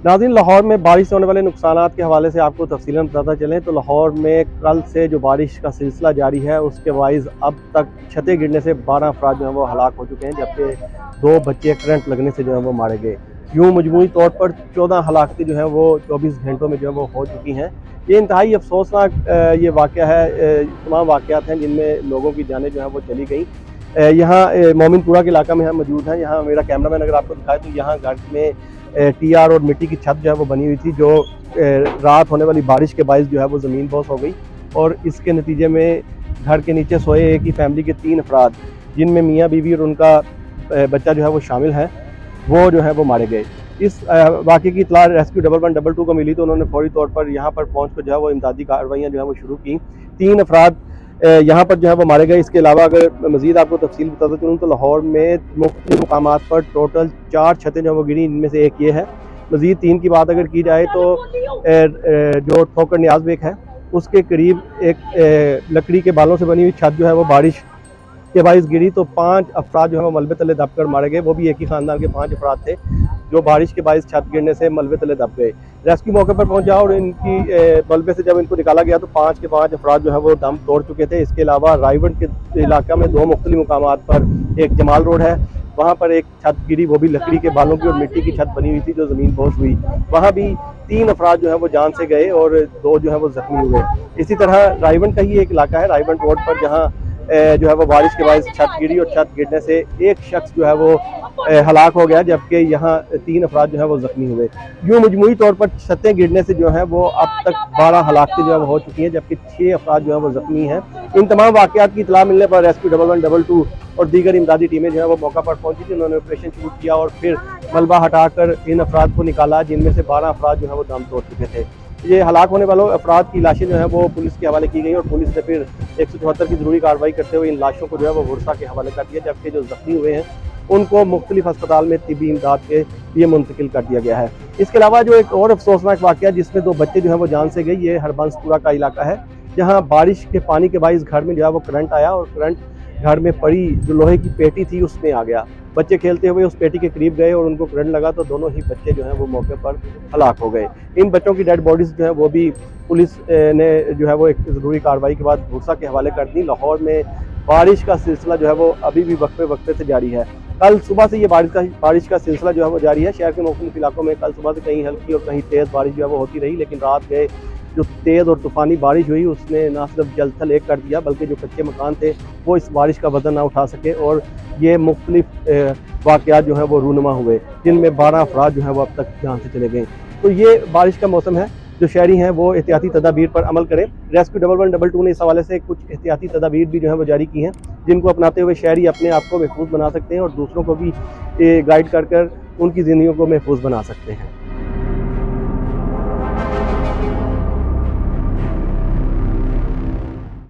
नाज़रीन, लाहौर में बारिश से होने वाले नुकसानात के हवाले से आपको तफसीलन बताता चलें तो लाहौर में कल से जो बारिश का सिलसिला जारी है उसके बाइस अब तक छतें गिरने से 12 अफराद जो हैं वो हलाक हो चुके हैं, जबकि 2 बच्चे करंट लगने से जो है वो मारे गए। यूँ मजमूई तौर पर 14 हलाकतें जो हैं वो 24 घंटों में जो है वो हो चुकी हैं। ये इंतहाई अफसोसनाक ये वाक़या है। तमाम वाक़यात हैं जिनमें लोगों की जानें जो हैं वो चली गई। यहाँ मोमिनपुरा के इलाका में हम मौजूद हैं। यहाँ मेरा कैमरामैन अगर आपको दिखाए तो यहाँ घर में टीआर और मिट्टी की छत जो है वो बनी हुई थी, जो रात होने वाली बारिश के बायस जो है वो ज़मीन बोस हो गई और इसके नतीजे में घर के नीचे सोए एक ही फैमिली के 3 अफराद, जिनमें मियाँ बीवी और उनका बच्चा जो है वो शामिल है, वो जो है वो मारे गए। इस वाक़े की इत्तला रेस्क्यू 1112 को मिली तो उन्होंने फौरी तौर पर यहाँ पर पहुँच कर जो है वो इमदादी कार्रवाइयाँ जो है वो शुरू की। 3 अफराद यहाँ पर जो है वो मारे गए। इसके अलावा अगर मज़ीद आपको तफसील बताता चलूँ तो लाहौर में मुख्तलिफ मकामात पर टोटल 4 छतें जो वो गिरी, इनमें से एक ये है। मज़ीद 3 की बात अगर की जाए तो जो ठोकर न्याज बेग है उसके करीब एक लकड़ी के बालों से बनी हुई छत जो है वो बारिश के बाइस गिरी तो 5 अफराद जो है वो मलबे तले दब कर मारे गए। वो भी एक ही ख़ानदान के 5 अफराद थे जो बारिश के बाइस छत गिरने से मलबे तले दब गए। रेस्क्यू मौके पर पहुंचा और इनकी मलबे से जब इनको निकाला गया तो 5 के 5 अफराद जो है वो दम तोड़ चुके थे। इसके अलावा रायवंड के इलाका में 2 मुख्तलिफ मुकामात पर एक जमाल रोड है, वहाँ पर एक छत गिरी, वो भी लकड़ी के बालों की और मिट्टी की छत बनी हुई थी जो ज़मीन बोस हुई। वहाँ भी 3 अफराद जो है वो जान से गए और 2 जो है वो जख्मी हुए। इसी तरह रायवंड का ही एक इलाका है, रायवंड रोड पर, जहाँ जो है वो बारिश के बाद छत गिरी और छत गिरने से एक शख्स जो है वो हलाक हो गया, जबकि यहाँ 3 अफराद जो है वो जख्मी हुए। यूँ मजमूई तौर पर छतें गिरने से जो है वो अब तक 12 हलाकतें जो है वो हो चुकी हैं, जबकि 6 अफराद जो है वो जख्मी हैं। इन तमाम वाक़यात की इत्तला मिलने पर रेस्क्यू 1112 और दीगर इमदादी टीमें जो है वो मौका पर पहुंची थी। उन्होंने ऑपरेशन शुरू किया और फिर मलबा हटाकर इन अफराद को निकाला, जिनमें से 12 अफराद जो है वो दम तोड़ चुके थे। ये हलाक होने वालों अफराद की लाशें जो है वो पुलिस के हवाले की गई और पुलिस ने फिर 174 की ज़रूरी कार्रवाई करते हुए इन लाशों को जो है वो वर्षा के हवाले कर दिया, जबकि जो जख्मी हुए हैं उनको मुख्तलिफ अस्पताल में तिब्बी इमदाद के लिए मुंतकिल कर दिया गया है। इसके अलावा जो एक और अफसोसनाक वाक़या जिसमें 2 बच्चे जो है वो जान से गई, ये हरबंसपुरा का इलाका है, जहाँ बारिश के पानी के बाइस घर में जो है वो करंट आया और करंट घर में पड़ी जो लोहे की पेटी थी उसमें आ गया। बच्चे खेलते हुए उस पेटी के करीब गए और उनको करंट लगा तो दोनों ही बच्चे जो हैं वो मौके पर हलाक हो गए। इन बच्चों की डेड बॉडीज़ जो है वो भी पुलिस ने जो है वो एक ज़रूरी कार्रवाई के बाद भूसा के हवाले कर दी। लाहौर में बारिश का सिलसिला जो है वो अभी भी वक्फे वक्फे से जारी है। कल सुबह से ये बारिश का सिलसिला जो है वो जारी है। शहर के मुख्तलिफ इलाकों में कल सुबह से कहीं हल्की और कहीं तेज़ बारिश जो है वो होती रही, लेकिन रात गए जो तेज़ और तूफ़ानी बारिश हुई उसने ना सिर्फ जलथल एक कर दिया, बल्कि जो कच्चे मकान थे वो इस बारिश का वज़न ना उठा सके और ये मुख्तलिफ वाक़यात जो हैं वो रूनुमा हुए, जिनमें 12 अफराद जो हैं वो अब तक जान से चले गए। तो ये बारिश का मौसम है, जो शहरी हैं वो एहतियाती तदाबीर पर अमल करें। रेस्क्यू 1112 ने इस हवाले से कुछ एहतियाती तदाबीर भी जो है वो जारी की हैं, जिनको अपनाते हुए शहरी अपने आप को महफूज बना सकते हैं और दूसरों को भी गाइड कर उनकी ज़िंदगियों को महफूज बना सकते हैं।